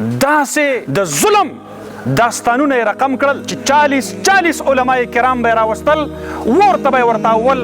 داسې د ظلم داستانونه یې رقم کړل چې 40 علماء کرام به یې راوستل، ورته به یې ورته اول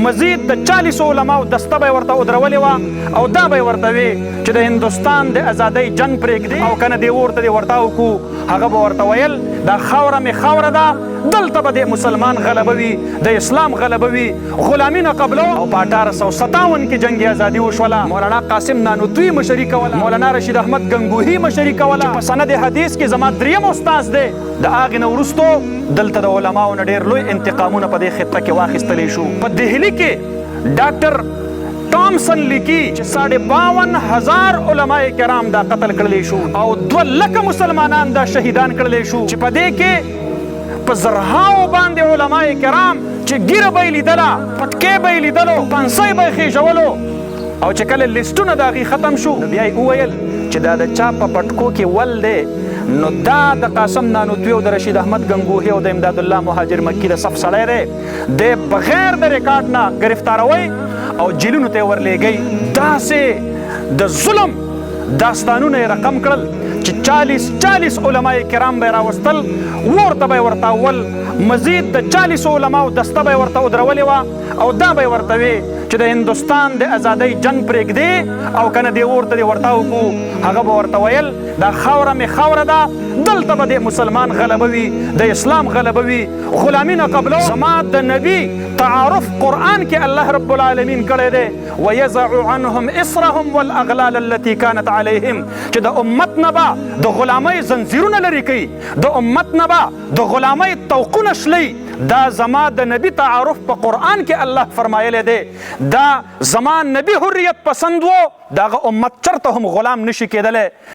مزید د 40 علماو دسته به یې ورته ودرولې وه او دا به یې ورته وي چې د هندوستان د ازادۍ جنګ پرېږدي او که نه دې ورته دې ورته وکړو. هغه به ورته ویل دا خاوره مې خاوره ده، دلته به د مسلمان غلبه وي، د اسلام غلبه وي، غلامي نه قبلو. او په 1857 کې جنګ ازادي وشوله. مولانا قاسم نانوتوي مشري کوله، مولانا رشید احمد ګنګوهي مشري کوله چې په سند حدیث کې زما دریم استاد دی. د هغې نه وروستو دلته د علماو نه ډېر لوی انتقامونه په دې خطه کې واخیستلی شو. په دهلي کې ډاکټر ټامسن لیکي چې 52,000 علماء کرام دا قتل کړلی شو او 2 لکه مسلمانان دا شهیدان کړلی شو چې په دې کې په زرهاو باندې علماء کرام چې ګیره به یې لیدله، پټکې به یې لیدلو، پنسۍ به یې خېژولو او چې کله لیسټونه د هغې ختم شو نو بیا یې وویل چې دا د چا په پټکو کې ول دی نو دا د قاسم نانوتوي او د رشید احمد ګنګوهي او د امداد الله مهاجر مکي د صف سړی دی. د بغیر د ریکارډ نه ګرفتاروئ او جیلونو ته یې ورلیږئ. داسې د ظلم داستانونه یې رقم کړل چې 40 علماء کرام به یې راوستل، ورته به یې ورته اول مزید د 40 علماو دسته به یې ورته ودرولې وه او دا به یې ورته وي چې د هندوستان د ازادۍ جنګ پرېږدي او که نه دې ورته دې ورته وکړو. هغه به ورته ویل دا خاوره مې خاوره ده، دلته به د مسلمان غلبه وي، د اسلام غلبه وي، غلامي نه قبلو. زما د نبي تعارف قرآن کې الله رب العالمین کړی دی ویضع عنهم اصرهم والاغلال التي كانت عليهم چې د امت نه به د غلامۍ زنځیرونه لرې کوي، د امت نه به د غلامۍ توقونه شلی. دا زما د نبی تعارف په قرآن کې الله فرمایلی دی. دا زما نبی حریت پسند و، دغه امت چرته هم غلام نشي کېدلی.